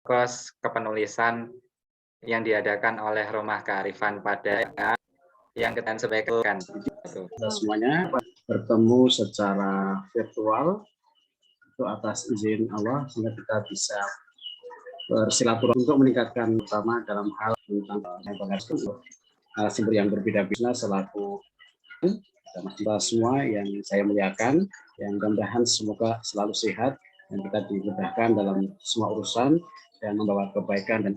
kos kepenulisan yang diadakan oleh Rumah Kearifan pada yang kita sampaikan. Kita semuanya bertemu secara virtual itu atas izin Allah sehingga kita bisa bersilaturahmi untuk meningkatkan utama dalam hal tentang sumber yang berbeda-beda selaku kita semua yang saya muliakan, yang mudah-mudahan semoga selalu sehat dan kita dimudahkan dalam semua urusan dan membawa kebaikan. Dan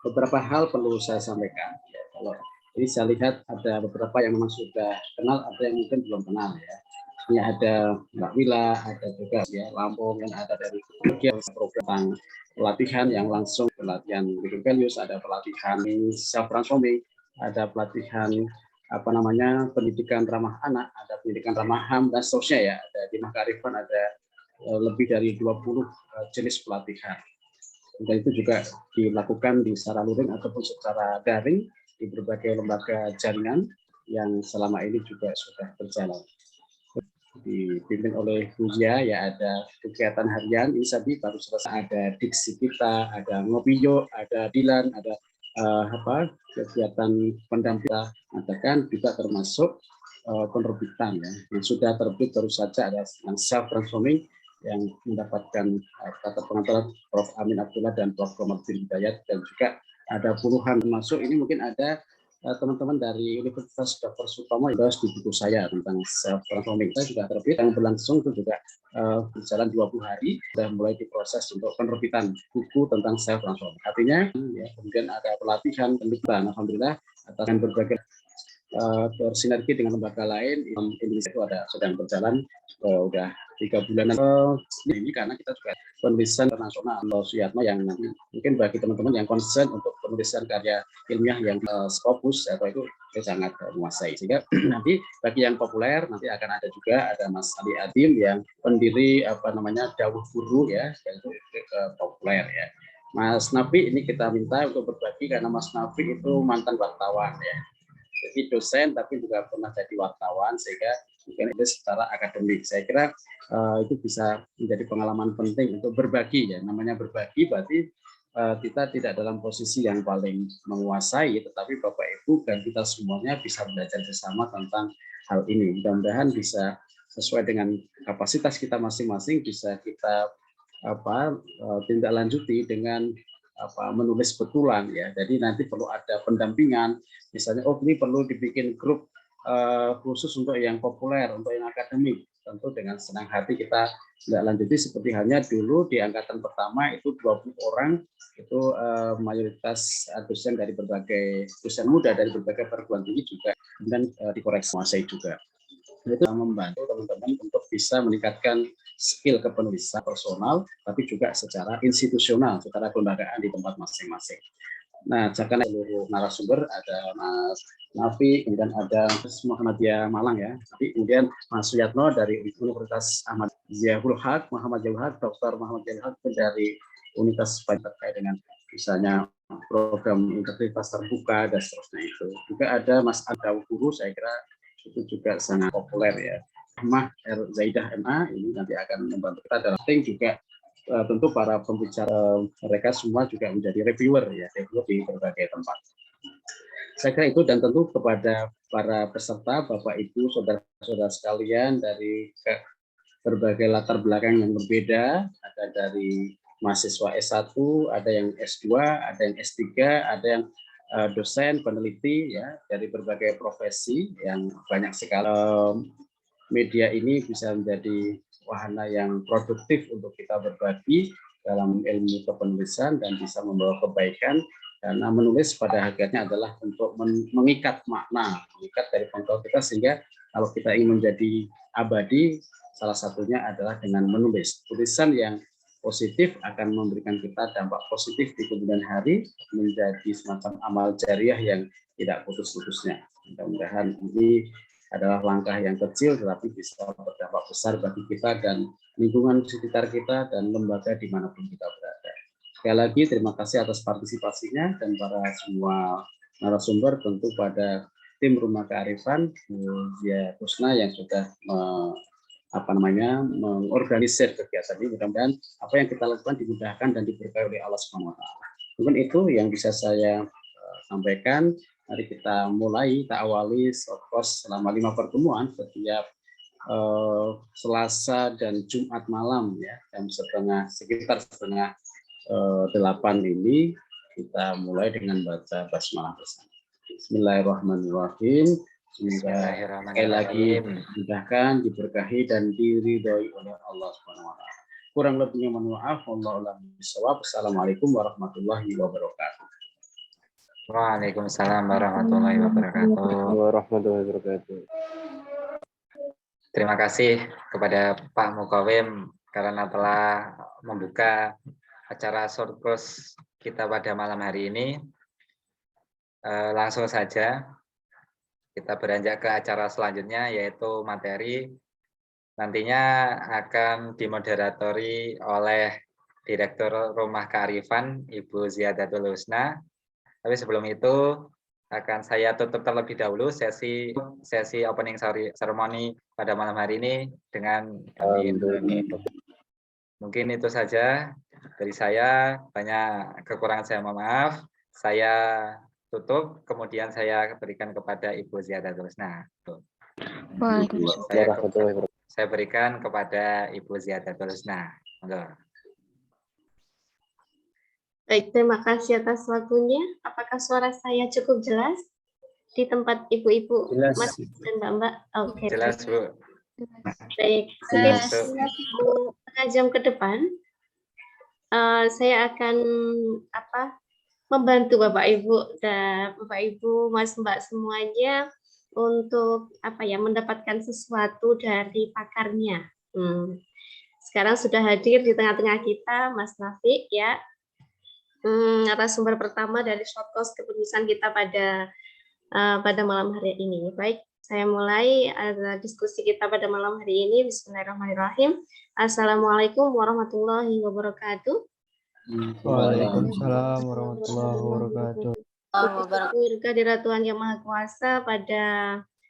beberapa hal perlu saya sampaikan. Ya, kalau ini saya lihat ada beberapa yang memang sudah kenal, ada yang mungkin belum kenal ya. Ini ada Mbak Wila, ada juga ya Lampung, yang ada dari program pelatihan yang langsung pelatihan living values, ada pelatihan self transforming, ada pelatihan pendidikan ramah anak, ada pendidikan ramah HAM dan seterusnya ya. Ada di Rumah Kearifan ada lebih dari 20 jenis pelatihan. Dan itu juga dilakukan di secara luring ataupun secara daring di berbagai lembaga jaringan yang selama ini juga sudah berjalan. Dipimpin oleh Bu Zia, ya ada kegiatan harian, ini tadi baru selesai, ada diksi kita, ada ngopi yuk, ada Dilan, ada kegiatan pendampingan, adakan juga termasuk penerbitan ya, yang sudah terbit baru saja ada yang self transforming yang mendapatkan kata pengantar Prof. Amin Abdullah dan Prof. Komarudin Hidayat, dan juga ada puluhan masuk. Ini mungkin ada teman-teman dari Universitas Dr. Sutomo yang bahas di buku saya tentang self transforming. Saya sudah terbit yang berlangsung itu juga berjalan 20 hari, sudah mulai diproses untuk penerbitan buku tentang self transforming. Artinya ya, kemudian ada pelatihan penelitian, alhamdulillah atas berbagai bersinergi dengan lembaga lain. Indonesia itu ada sedang berjalan udah 3 bulanan ini, karena kita juga penulisan internasional Suyatno yang nanti mungkin bagi teman-teman yang concern untuk penulisan karya ilmiah yang Scopus atau itu sangat menguasai, sehingga nanti bagi yang populer nanti akan ada juga ada Mas Ali Adim yang pendiri Dawuh Guru ya, yaitu populer ya. Mas Nafi ini kita minta untuk berbagi karena Mas Nafi itu mantan wartawan ya. Jadi dosen tapi juga pernah jadi wartawan, sehingga mungkin itu secara akademik saya kira itu bisa menjadi pengalaman penting untuk berbagi ya. Namanya berbagi berarti kita tidak dalam posisi yang paling menguasai, tetapi Bapak Ibu dan kita semuanya bisa belajar bersama tentang hal ini. Mudah-mudahan bisa sesuai dengan kapasitas kita masing-masing, bisa kita tindak lanjuti dengan menulis betulan ya. Jadi nanti perlu ada pendampingan, misalnya ini perlu dibikin grup khusus untuk yang populer, untuk yang akademik. Tentu dengan senang hati kita tidak lanjuti, seperti halnya dulu di angkatan pertama itu 20 orang itu mayoritas dosen dari berbagai dosen muda dari berbagai perguruan tinggi juga, dan dikoreksi menguasai juga. Itu membantu teman-teman untuk bisa meningkatkan skill kepenulisan personal, tapi juga secara institusional, secara kelembagaan di tempat masing-masing. Nah, jangan seluruh narasumber, ada Mas Nafi, kemudian ada Muhammadiyah Malang ya, tapi kemudian Mas Suyatno dari Universitas Ahmad Ziyahul Haq, Muhammad Ziyahul Haq, Dr. Muhammad Ziyahul Haq dari Universitas terkait dengan misalnya program integritas terbuka dan seterusnya itu. Juga ada Mas Dawuh Guru, saya kira itu juga sangat populer ya. Mah Zaidah MA ini nanti akan membantu kita dalam tim juga. Tentu para pembicara mereka semua juga menjadi reviewer ya, reviewer di berbagai tempat. Saya kira itu, dan tentu kepada para peserta, Bapak Ibu, saudara-saudara sekalian dari berbagai latar belakang yang berbeda, ada dari mahasiswa S1, ada yang S2, ada yang S3, ada yang dosen, peneliti ya, dari berbagai profesi yang banyak sekali. Media ini bisa menjadi wahana yang produktif untuk kita berbagi dalam ilmu kepenulisan dan bisa membawa kebaikan, karena menulis pada hakikatnya adalah untuk mengikat makna, mengikat dari pengetahuan kita, sehingga kalau kita ingin menjadi abadi, salah satunya adalah dengan menulis. Tulisan yang positif akan memberikan kita dampak positif di kemudian hari, menjadi semacam amal jariah yang tidak putus-putusnya. Mudah-mudahan ini adalah langkah yang kecil tetapi bisa berdampak besar bagi kita dan lingkungan sekitar kita dan lembaga dimanapun kita berada. Sekali lagi terima kasih atas partisipasinya, dan para semua narasumber, tentu pada tim Rumah Kearifan, Bu Zia Kusna yang sudah mengorganisir kegiatan ini. Mudah-mudahan apa yang kita lakukan dimudahkan dan diberkahi oleh Allah Subhanahu wa taala. Mungkin itu yang bisa saya sampaikan. Mari kita mulai, kita awali short course selama 5 pertemuan setiap Selasa dan Jumat malam ya, sekitar setengah 8 ini kita mulai dengan baca basmalah bersama. Bismillahirrahmanirrahim. Semoga sekali lagi dimudahkan, diberkahi dan diridhoi oleh Allah Subhanahu wa taala. Kurang lebihnya mohon maaf. Wallahu a'lam bishawab. Assalamualaikum warahmatullahi wabarakatuh. Waalaikumsalam warahmatullahi wabarakatuh. Terima kasih kepada Pak Mukawim karena telah membuka acara short course kita pada malam hari ini. Langsung saja kita beranjak ke acara selanjutnya, yaitu materi. Nantinya akan dimoderatori oleh Direktur Rumah Kearifan, Ibu Ziyadatul Husna. Tapi sebelum itu akan saya tutup terlebih dahulu sesi opening ceremony pada malam hari ini dengan amin. Mungkin itu saja dari saya. Banyak kekurangan saya mohon maaf. Saya tutup, kemudian saya berikan kepada Ibu Ziyadatul Husna. Saya berikan kepada Ibu Ziyadatul Husna. Baik, terima kasih atas waktunya. Apakah suara saya cukup jelas di tempat ibu-ibu, Mas dan Mbak-mbak? Oke. Jelas, Bu. Baik, setengah jam ke depan, saya akan membantu Bapak Ibu, Mas Mbak semuanya untuk mendapatkan sesuatu dari pakarnya. Sekarang sudah hadir di tengah-tengah kita Mas Nafi ya. Narasumber pertama dari short course kepenulisan kita pada malam hari ini. Baik, saya mulai diskusi kita pada malam hari ini. Bismillahirrahmanirrahim. Assalamualaikum warahmatullahi wabarakatuh. Waalaikumsalam warahmatullahi wabarakatuh. Kehadirat Tuhan Yang Maha Kuasa pada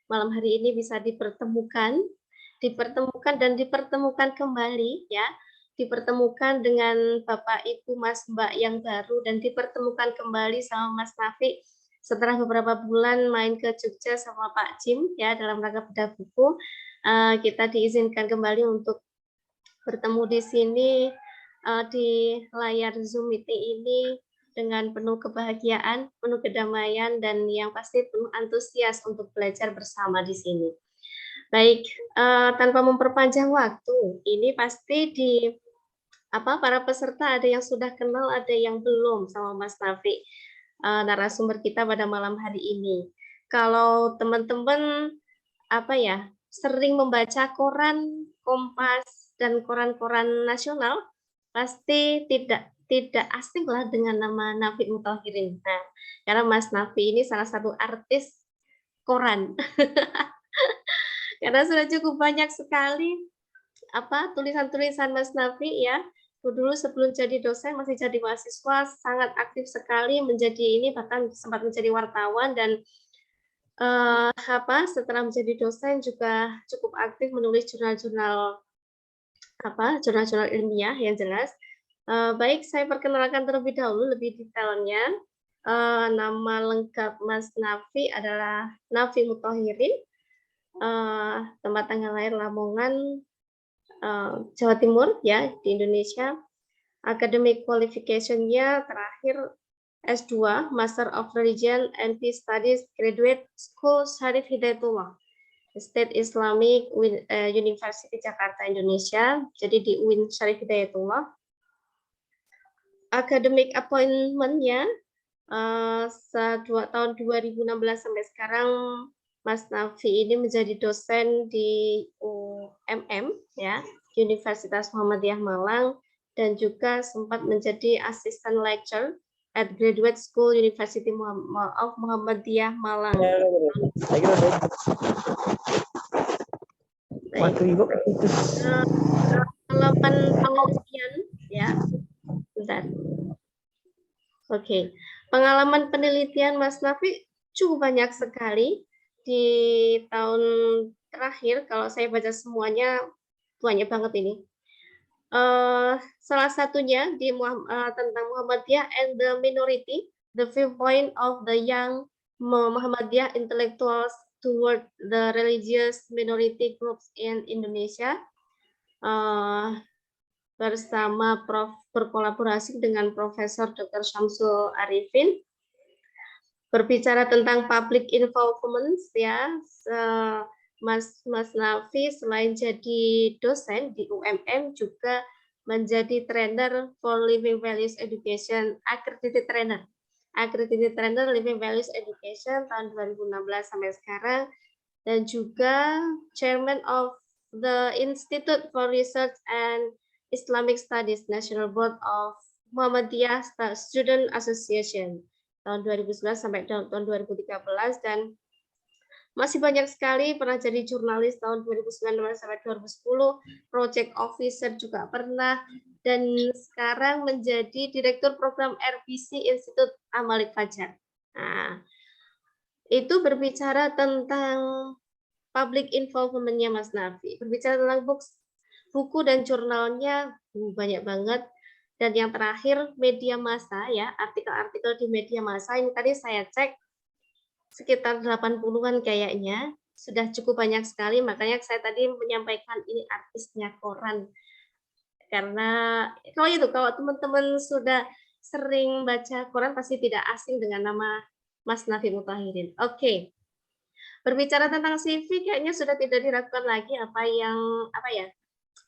malam hari ini bisa dipertemukan dan dipertemukan kembali ya. Dipertemukan dengan Bapak Ibu Mas Mbak yang baru dan dipertemukan kembali sama Mas Nafi setelah beberapa bulan main ke Jogja sama Pak Jim ya dalam rangka bedah buku. Kita diizinkan kembali untuk bertemu di sini di layar Zoom meeting ini dengan penuh kebahagiaan, penuh kedamaian, dan yang pasti penuh antusias untuk belajar bersama di sini. Baik, tanpa memperpanjang waktu, ini pasti para peserta ada yang sudah kenal, ada yang belum sama Mas Nafi, narasumber kita pada malam hari ini. Kalau teman-teman sering membaca koran Kompas dan koran-koran nasional, pasti tidak asing lah dengan nama Nafi Muthahirin. Nah, karena Mas Nafi ini salah satu artis koran. Karena sudah cukup banyak sekali tulisan-tulisan Mas Nafi ya. Dulu sebelum jadi dosen masih jadi mahasiswa sangat aktif sekali bahkan sempat menjadi wartawan dan setelah menjadi dosen juga cukup aktif menulis jurnal-jurnal ilmiah yang jelas. Baik, saya perkenalkan terlebih dahulu lebih detailnya. Nama lengkap Mas Nafi adalah Nafi Muthahirin. Tempat tanggal lahir Lamongan, Jawa Timur ya di Indonesia. Academic qualification-nya terakhir S2 Master of Religion and Peace Studies Graduate School Syarif Hidayatullah State Islamic University Jakarta Indonesia. Jadi di UIN Syarif Hidayatullah. Academic appointment-nya tahun 2016 sampai sekarang Mas Nafi ini menjadi dosen di UMM ya, Universitas Muhammadiyah Malang, dan juga sempat menjadi assistant lecturer at Graduate School University of Muhammadiyah Malang. Pengalaman penelitian ya. Bentar. Oke. Pengalaman penelitian Mas Nafi cukup banyak sekali. Di tahun terakhir, kalau saya baca semuanya, banyak banget ini. Salah satunya tentang Muhammadiyah and the minority, the viewpoint of the young Muhammadiyah intellectuals toward the religious minority groups in Indonesia. Bersama berkolaborasi dengan Profesor Dr. Syamsul Arifin, berbicara tentang public involvement ya. Mas Nafi selain jadi dosen di UMM juga menjadi trainer for Living Values Education, accredited trainer Living Values Education tahun 2016 sampai sekarang, dan juga chairman of the Institute for Research and Islamic Studies National Board of Muhammadiyah Student Association tahun 2011 sampai tahun 2013, dan masih banyak sekali. Pernah jadi jurnalis tahun 2019 sampai 2010, project officer juga pernah, dan sekarang menjadi direktur program RPC Institut Amalik Fajar. Nah, itu berbicara tentang public involvement-nya Mas Nafi, berbicara tentang buku dan jurnalnya banyak banget. Dan yang terakhir media massa ya, artikel-artikel di media massa ini tadi saya cek sekitar 80-an kayaknya, sudah cukup banyak sekali, makanya saya tadi menyampaikan ini artisnya koran. Karena kalau teman-teman sudah sering baca koran pasti tidak asing dengan nama Mas Nafi Mutahirin. Oke. Berbicara tentang CV kayaknya sudah tidak diragukan lagi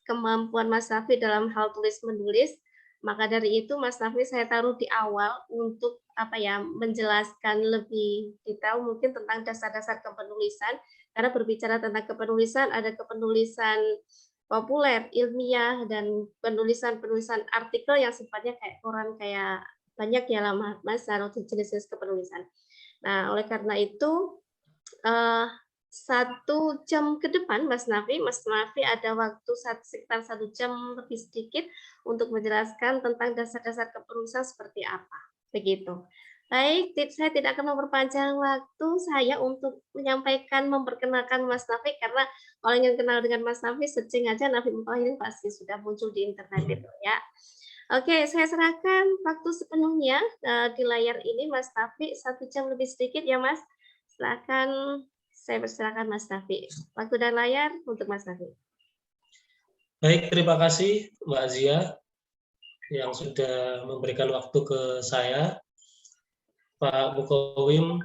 kemampuan Mas Nafi dalam hal tulis menulis. Maka dari itu Mas Nafi saya taruh di awal untuk menjelaskan lebih detail mungkin tentang dasar-dasar kepenulisan, karena berbicara tentang kepenulisan ada kepenulisan populer, ilmiah, dan penulisan artikel yang sifatnya kayak koran, kayak banyak ya lah Mas jenis-jenis kepenulisan. Nah, oleh karena itu 1 jam ke depan Mas Nafi ada waktu sekitar 1 jam lebih sedikit untuk menjelaskan tentang dasar-dasar kepenulisan seperti apa. Begitu. Baik, saya tidak akan memperpanjang waktu saya untuk memperkenalkan Mas Nafi, karena kalau yang kenal dengan Mas Nafi, searching aja Nafi Mutahirin pasti sudah muncul di internet itu ya. Oke, saya serahkan waktu sepenuhnya di layar ini Mas Nafi, 1 jam lebih sedikit ya Mas. Silakan, saya persilakan Mas Nafi. Waktu dan layar untuk Mas Nafi. Baik, terima kasih Mbak Zia yang sudah memberikan waktu ke saya, Pak Mukawim,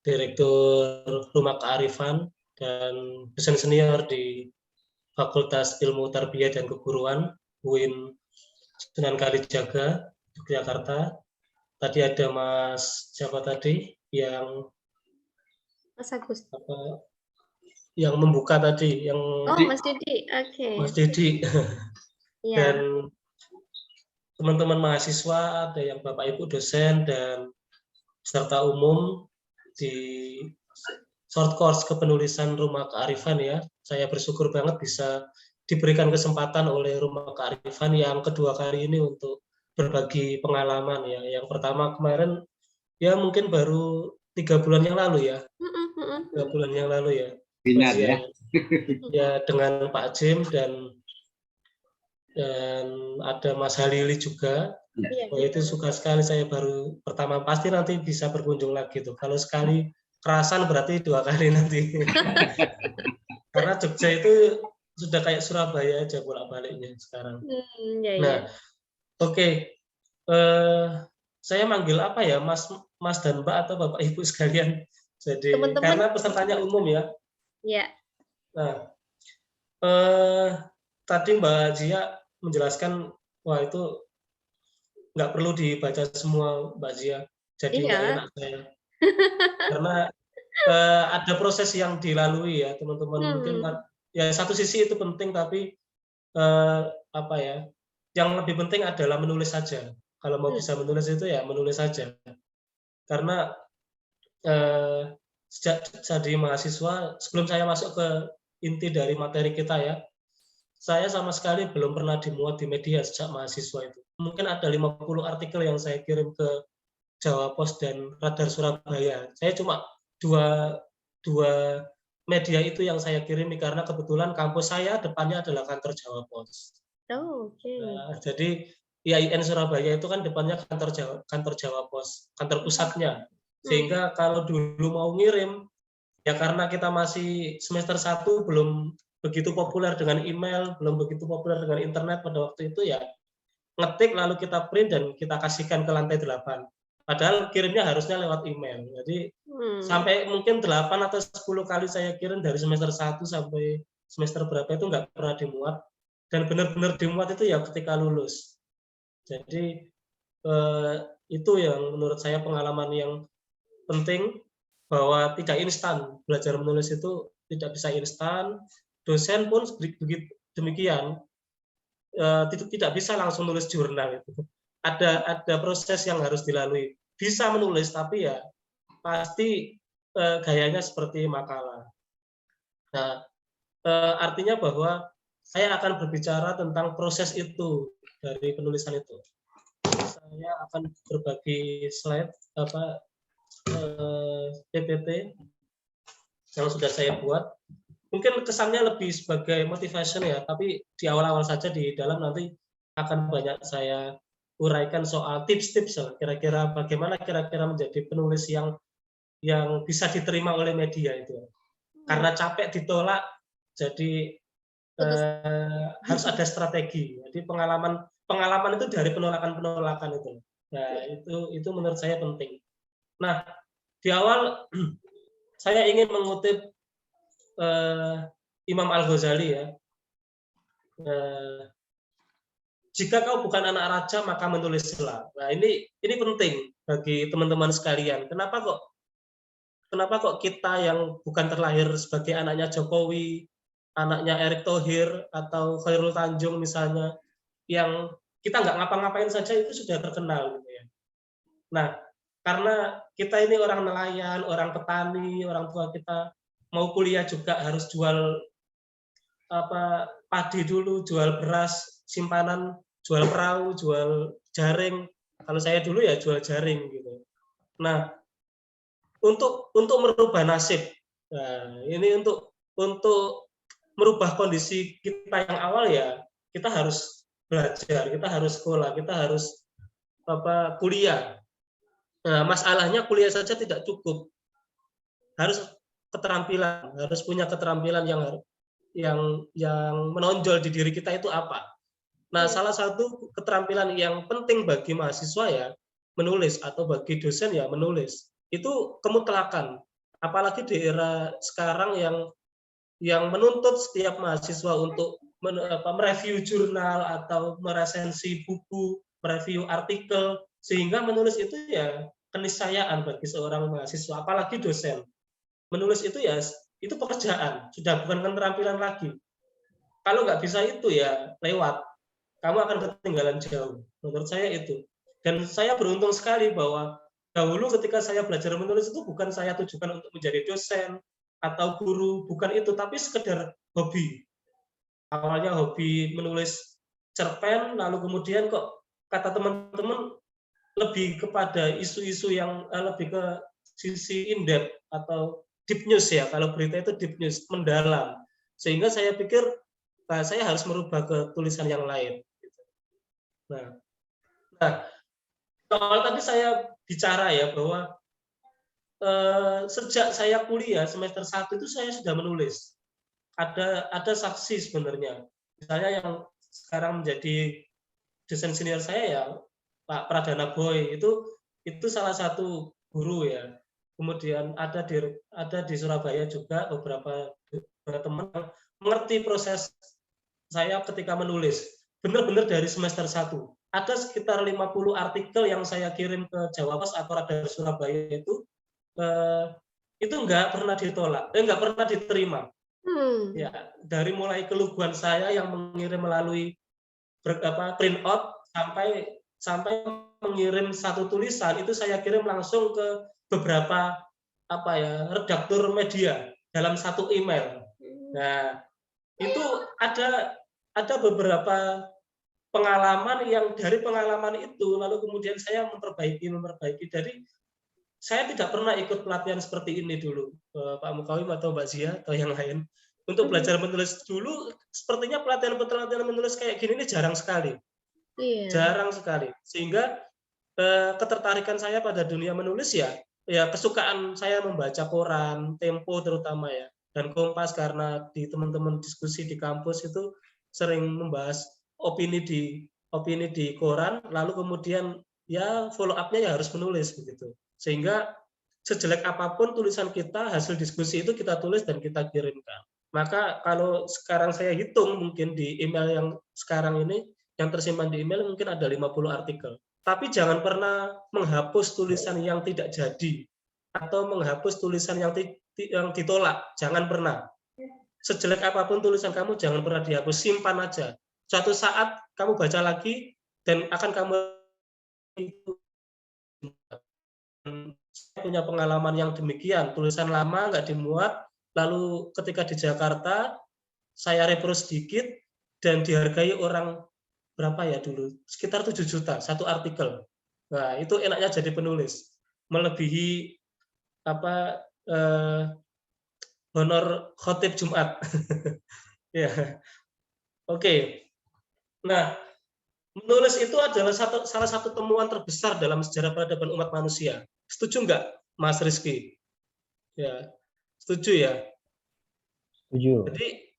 Direktur Rumah Kearifan dan dosen senior di Fakultas Ilmu Tarbiyah dan Keguruan UIN Sunan Kalijaga, Yogyakarta. Tadi ada Mas siapa tadi yang Mas Agus. Yang membuka tadi, yang Mas Didi, oke. Mas Didi. Ya. Dan teman-teman mahasiswa, ada yang Bapak Ibu dosen dan peserta umum di short course kepenulisan Rumah Kearifan ya. Saya bersyukur banget bisa diberikan kesempatan oleh Rumah Kearifan yang kedua kali ini untuk berbagi pengalaman ya. Yang pertama kemarin ya mungkin baru 3 bulan yang lalu ya. 3 bulan yang lalu ya. Benar ya. Ya dengan Pak Jim dan ada Mas Halili juga. Itu suka sekali, saya baru pertama, pasti nanti bisa berkunjung lagi tuh. Kalau sekali kerasan berarti 2 kali nanti. Karena Jogja itu sudah kayak Surabaya aja bolak-baliknya sekarang. Nah, oke. Saya manggil apa ya, Mas dan Mbak atau Bapak Ibu sekalian. Jadi karena pesertanya umum ya. Iya. Nah, tadi Mbak Zia menjelaskan, wah itu nggak perlu dibaca semua Mbak Zia, jadi nggak enak saya. Karena ada proses yang dilalui ya teman-teman. Mungkin ya satu sisi itu penting, tapi yang lebih penting adalah menulis saja. Kalau mau bisa menulis itu ya menulis saja. Karena sejak jadi mahasiswa, sebelum saya masuk ke inti dari materi kita ya, saya sama sekali belum pernah dimuat di media sejak mahasiswa itu. Mungkin ada 50 artikel yang saya kirim ke Jawa Pos dan Radar Surabaya. Saya cuma dua media itu yang saya kirimi karena kebetulan kampus saya depannya adalah kantor Jawa Pos. Oh, oke. Nah, jadi IAIN Surabaya itu kan depannya kantor Jawa Pos, kantor pusatnya. Sehingga kalau dulu mau ngirim, ya karena kita masih semester 1 belum begitu populer dengan email, belum begitu populer dengan internet pada waktu itu ya, ngetik lalu kita print dan kita kasihkan ke lantai 8. Padahal kirimnya harusnya lewat email. Jadi sampai mungkin 8 atau 10 kali saya kirim dari semester 1 sampai semester berapa itu nggak pernah dimuat. Dan benar-benar dimuat itu ya ketika lulus. Jadi itu yang menurut saya pengalaman yang penting, bahwa tidak instan. Belajar menulis itu tidak bisa instan. Dosen pun begitu demikian. Tidak bisa langsung nulis jurnal itu. Ada proses yang harus dilalui. Bisa menulis tapi ya pasti gayanya seperti makalah. Nah, artinya bahwa saya akan berbicara tentang proses itu dari penulisan itu. Saya akan berbagi slide PPT yang sudah saya buat. Mungkin kesannya lebih sebagai motivation ya, tapi di awal-awal saja, di dalam nanti akan banyak saya uraikan soal tips-tips kira-kira bagaimana kira-kira menjadi penulis yang bisa diterima oleh media itu. Karena capek ditolak, jadi harus ada strategi. Jadi pengalaman itu dari penolakan itu. Nah, itu menurut saya penting. Nah, di awal saya ingin mengutip Imam Al-Ghazali ya. Jika kau bukan anak raja maka menulislah. Nah, ini penting bagi teman-teman sekalian. Kenapa kok kita yang bukan terlahir sebagai anaknya Jokowi, anaknya Erick Thohir atau Khairul Tanjung misalnya, yang kita nggak ngapa-ngapain saja itu sudah terkenal gitu ya. Nah, karena kita ini orang nelayan, orang petani, orang tua kita mau kuliah juga harus jual padi dulu, jual beras simpanan, jual perahu, jual jaring. Kalau saya dulu ya jual jaring gitu. Nah, untuk merubah nasib, nah, ini untuk merubah kondisi kita yang awal ya, kita harus belajar, kita harus sekolah, kita harus kuliah. Nah, masalahnya kuliah saja tidak cukup, harus keterampilan, harus punya keterampilan yang menonjol di diri kita itu apa. Nah, salah satu keterampilan yang penting bagi mahasiswa ya menulis, atau bagi dosen ya menulis. Itu kemutlakan. Apalagi di era sekarang yang menuntut setiap mahasiswa untuk mereview jurnal atau meresensi buku, mereview artikel, sehingga menulis itu ya keniscayaan bagi seorang mahasiswa, apalagi dosen. Menulis itu ya itu pekerjaan, sudah bukan keterampilan lagi. Kalau nggak bisa itu ya lewat, kamu akan ketinggalan jauh. Menurut saya itu. Dan saya beruntung sekali bahwa dahulu ketika saya belajar menulis itu bukan saya tujukan untuk menjadi dosen atau guru, bukan itu, tapi sekedar hobi. Awalnya hobi menulis cerpen, lalu kemudian kok kata teman-teman lebih kepada isu-isu yang lebih ke sisi in-depth atau deep news ya, kalau berita itu deep news, mendalam. Sehingga saya pikir saya harus merubah ke tulisan yang lain. Nah, awal tadi saya bicara ya bahwa sejak saya kuliah semester 1 itu saya sudah menulis. Ada saksi sebenarnya. Misalnya yang sekarang menjadi dosen senior saya ya Pak Pradana Boy, itu salah satu guru ya. Kemudian ada di Surabaya juga beberapa teman yang mengerti proses saya ketika menulis. Benar-benar dari semester 1. Ada sekitar 50 artikel yang saya kirim ke Jawa Pos atau Radar Surabaya itu nggak pernah ditolak, nggak pernah diterima. Ya, dari mulai keluguan saya yang mengirim melalui print out sampai mengirim satu tulisan itu saya kirim langsung ke beberapa redaktur media dalam satu email. Nah, itu ada beberapa pengalaman yang dari pengalaman itu lalu kemudian saya memperbaiki. Dari saya tidak pernah ikut pelatihan seperti ini dulu, Pak Mukawim atau Mbak Zia atau yang lain. Untuk belajar menulis dulu, sepertinya pelatihan menulis kayak gini ini jarang sekali. Iya. Jarang sekali. Sehingga ketertarikan saya pada dunia menulis ya kesukaan saya membaca koran, Tempo terutama ya, dan Kompas karena di teman-teman diskusi di kampus itu sering membahas opini di koran, lalu kemudian ya follow up-nya ya harus menulis begitu. Sehingga sejelek apapun tulisan kita, hasil diskusi itu kita tulis dan kita kirimkan. Maka kalau sekarang saya hitung mungkin di email yang sekarang ini, yang tersimpan di email mungkin ada 50 artikel. Tapi jangan pernah menghapus tulisan yang tidak jadi atau menghapus tulisan yang ditolak. Jangan pernah. Sejelek apapun tulisan kamu, jangan pernah dihapus. Simpan aja. Suatu saat kamu baca lagi dan akan kamu punya pengalaman yang demikian. Tulisan lama nggak dimuat, lalu ketika di Jakarta saya repros sedikit dan dihargai orang berapa ya dulu, sekitar 7 juta satu artikel. Nah, itu enaknya jadi penulis, melebihi honor khotib Jumat. Ya, oke. Nah, menulis itu adalah salah satu temuan terbesar dalam sejarah peradaban umat manusia. Setuju nggak, Mas Rizky? Ya, setuju ya. Setuju. Jadi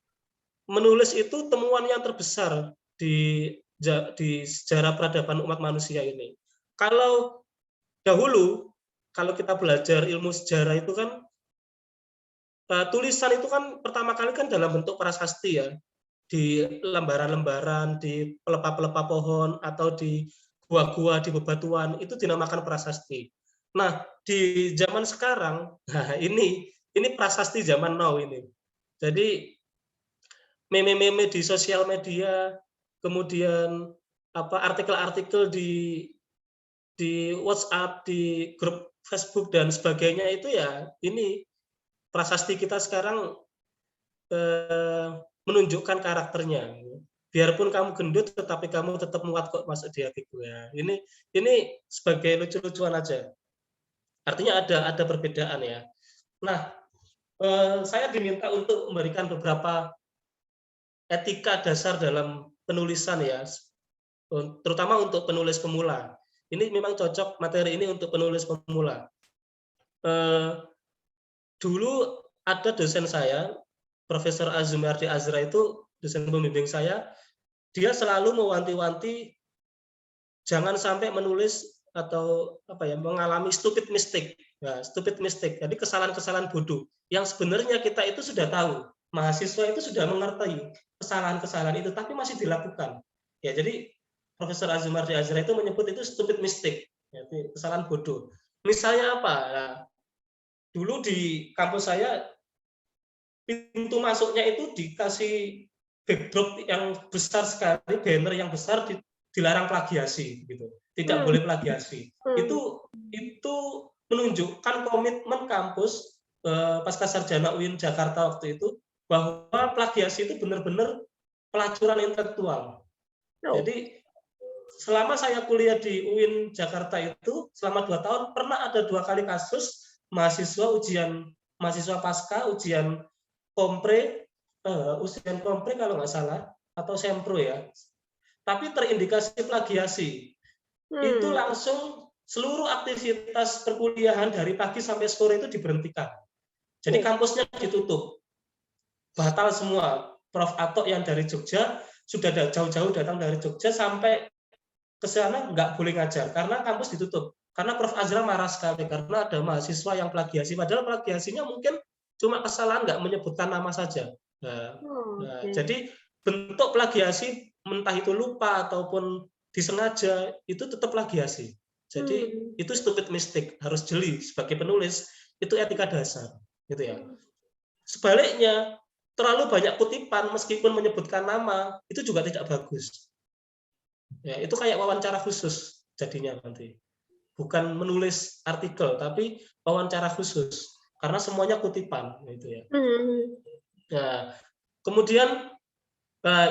menulis itu temuan yang terbesar di sejarah peradaban umat manusia ini. Kalau dahulu, kalau kita belajar ilmu sejarah itu kan, tulisan itu kan pertama kali kan dalam bentuk prasasti ya, di lembaran-lembaran, di pelepah-pelepah pohon, atau di gua-gua, di bebatuan, itu dinamakan prasasti. Nah, di zaman sekarang, nah ini prasasti zaman now ini. Jadi, meme-meme di sosial media, kemudian artikel-artikel di WhatsApp, di grup Facebook dan sebagainya itu ya ini prasasti kita sekarang menunjukkan karakternya. Biarpun kamu gendut, tetapi kamu tetap muat kok masuk di hatiku ya. Ini sebagai lucu-lucuan aja. Artinya ada perbedaan ya. Nah, saya diminta untuk memberikan beberapa etika dasar dalam penulisan ya, terutama untuk penulis pemula. Ini memang cocok materi ini untuk penulis pemula. Dulu ada dosen saya, Profesor Azumardi Azra itu dosen pembimbing saya, dia selalu mewanti-wanti jangan sampai menulis atau mengalami stupid mistake. Nah, stupid mistake, jadi kesalahan-kesalahan bodoh yang sebenarnya kita itu sudah tahu, mahasiswa itu sudah mengerti kesalahan-kesalahan itu, tapi masih dilakukan. Ya, jadi Profesor Azumardi Azra itu menyebut itu stupid mistake, yaitu kesalahan bodoh. Misalnya apa? Nah, dulu di kampus saya pintu masuknya itu dikasih backdrop yang besar sekali, banner yang besar, dilarang plagiasi, gitu. Tidak boleh plagiasi. Itu menunjukkan komitmen kampus pasca sarjana UIN Jakarta waktu itu bahwa plagiasi itu benar-benar pelacuran intelektual. Jadi selama saya kuliah di UIN Jakarta itu selama 2 tahun pernah ada 2 kali kasus mahasiswa pasca ujian kompre kalau nggak salah atau sempro ya. Tapi terindikasi plagiasi. Itu langsung seluruh aktivitas perkuliahan dari pagi sampai sore itu diberhentikan. Jadi kampusnya ditutup. Batal semua. Prof. Atok yang dari Jogja sudah jauh-jauh datang dari Jogja sampai ke sana nggak boleh ngajar karena kampus ditutup. Karena Prof. Azra marah sekali karena ada mahasiswa yang plagiasi. Padahal plagiasinya mungkin cuma kesalahan nggak menyebutkan nama saja. Jadi bentuk plagiasi entah itu lupa ataupun disengaja itu tetap plagiasi. Jadi itu stupid mistake, harus jeli sebagai penulis, itu etika dasar, gitu ya. Sebaliknya, terlalu banyak kutipan meskipun menyebutkan nama, itu juga tidak bagus. Ya, itu kayak wawancara khusus jadinya nanti. Bukan menulis artikel, tapi wawancara khusus. Karena semuanya kutipan, gitu ya. Nah, kemudian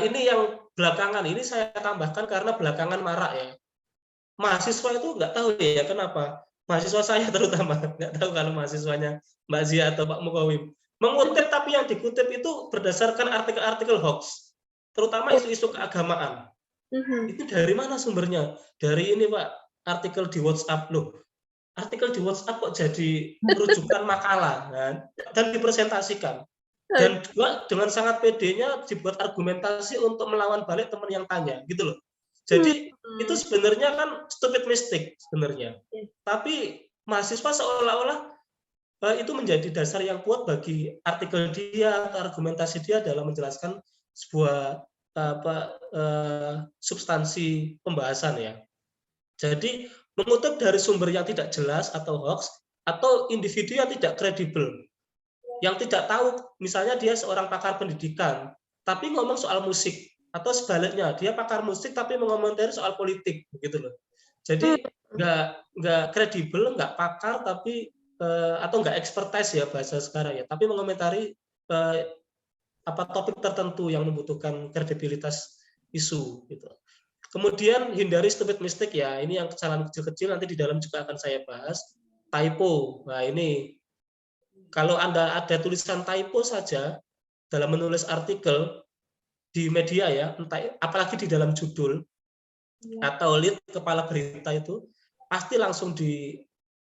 ini yang belakangan, ini saya tambahkan karena belakangan marak ya. Mahasiswa itu nggak tahu ya kenapa. mahasiswa saya terutama, nggak tahu kalau mahasiswanya Mbak Zia atau Pak Mukawim, mengutip tapi yang dikutip itu berdasarkan artikel-artikel hoax, terutama isu-isu keagamaan. Itu dari mana sumbernya? Dari ini Pak, artikel di WhatsApp. Loh, artikel di WhatsApp kok jadi rujukan makalah kan? Dan dipresentasikan. Dan juga dengan sangat pedenya dibuat argumentasi untuk melawan balik teman yang tanya, gitu loh. Jadi itu sebenarnya kan stupid mistake sebenarnya. Tapi mahasiswa seolah-olah itu menjadi dasar yang kuat bagi artikel dia atau argumentasi dia dalam menjelaskan sebuah substansi pembahasan ya. Jadi mengutip dari sumber yang tidak jelas atau hoax atau individu yang tidak kredibel, yang tidak tahu, misalnya dia seorang pakar pendidikan tapi ngomong soal musik, atau sebaliknya dia pakar musik tapi mengomentari soal politik, begitu loh. Jadi nggak kredibel, nggak pakar tapi atau nggak expertise ya bahasa sekarang ya, tapi mengomentari topik tertentu yang membutuhkan kredibilitas isu gitu. Kemudian hindari stupid mistake ya, ini yang kesalahan kecil-kecil nanti di dalam juga akan saya bahas. Typo, nah ini kalau Anda ada tulisan typo saja dalam menulis artikel di media ya, entah apalagi di dalam judul atau lead kepala berita itu, pasti langsung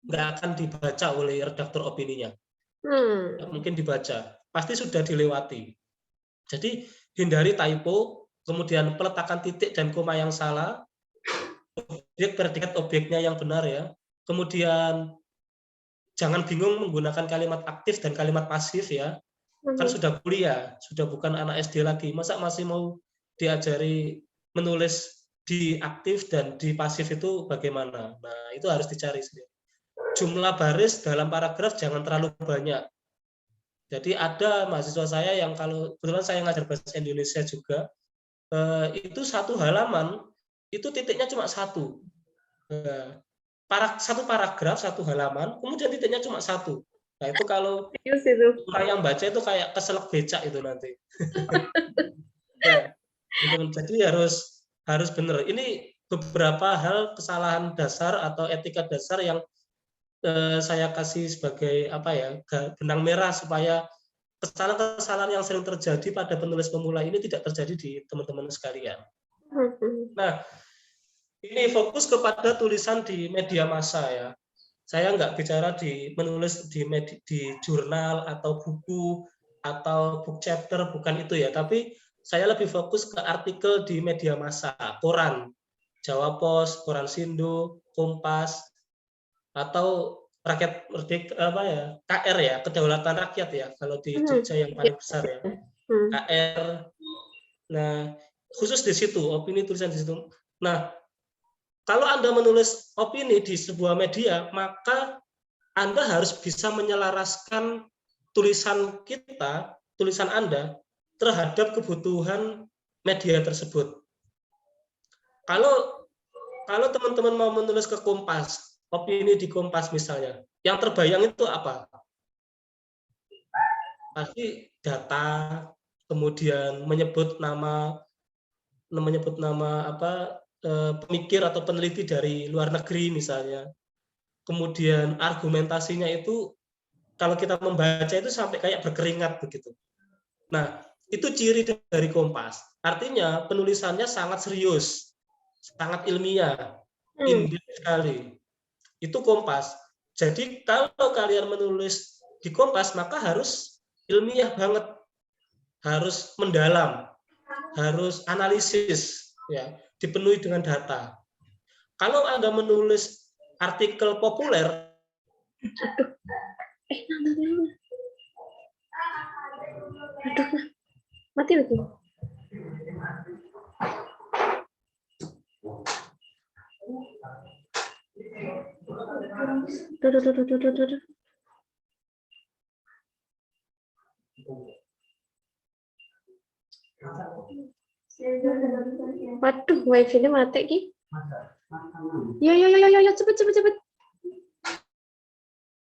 nggak akan dibaca oleh redaktur opininya. Mungkin dibaca, pasti sudah dilewati. Jadi hindari typo, kemudian peletakan titik dan koma yang salah, objek predikat objeknya yang benar ya. Kemudian jangan bingung menggunakan kalimat aktif dan kalimat pasif ya. Kan sudah kuliah, sudah bukan anak SD lagi. Masa masih mau diajari menulis di aktif dan di pasif itu bagaimana? Nah, itu harus dicari sendiri. Jumlah baris dalam paragraf jangan terlalu banyak. Jadi ada mahasiswa saya yang kalau kebetulan saya ngajar bahasa Indonesia juga, itu satu halaman itu titiknya cuma satu. Satu paragraf, satu halaman, kemudian titiknya cuma satu. Nah itu kalau orang yang baca itu kayak keselak becak itu nanti. Ya, jadi harus benar. Ini beberapa hal kesalahan dasar atau etika dasar yang saya kasih sebagai benang merah supaya kesalahan-kesalahan yang sering terjadi pada penulis pemula ini tidak terjadi di teman-teman sekalian. Nah, ini fokus kepada tulisan di media massa ya. Saya nggak bicara menulis di jurnal atau buku atau book chapter, bukan itu ya. Tapi saya lebih fokus ke artikel di media massa, koran, Jawa Pos, Koran Sindo, Kompas, atau Rakyat Merdeka KR ya, Kedaulatan Rakyat ya, kalau di Jogja yang paling besar ya, KR. Nah, khusus di situ, opini tulisan di situ. Nah, kalau Anda menulis opini di sebuah media, maka Anda harus bisa menyelaraskan tulisan kita, tulisan Anda terhadap kebutuhan media tersebut. Kalau teman-teman mau menulis ke Kompas, opini di Kompas misalnya, yang terbayang itu apa? Pasti data, kemudian menyebut nama pemikir atau peneliti dari luar negeri misalnya. Kemudian argumentasinya itu kalau kita membaca itu sampai kayak berkeringat begitu. Nah, itu ciri dari Kompas. Artinya penulisannya sangat serius, sangat ilmiah, in-depth sekali. Itu Kompas. Jadi kalau kalian menulis di Kompas maka harus ilmiah banget, harus mendalam, harus analisis, ya, dipenuhi dengan data. Kalau Anda menulis artikel populer, mati lagi. Duh. Waduh, wifi-nya mati ki. Yo, cepet.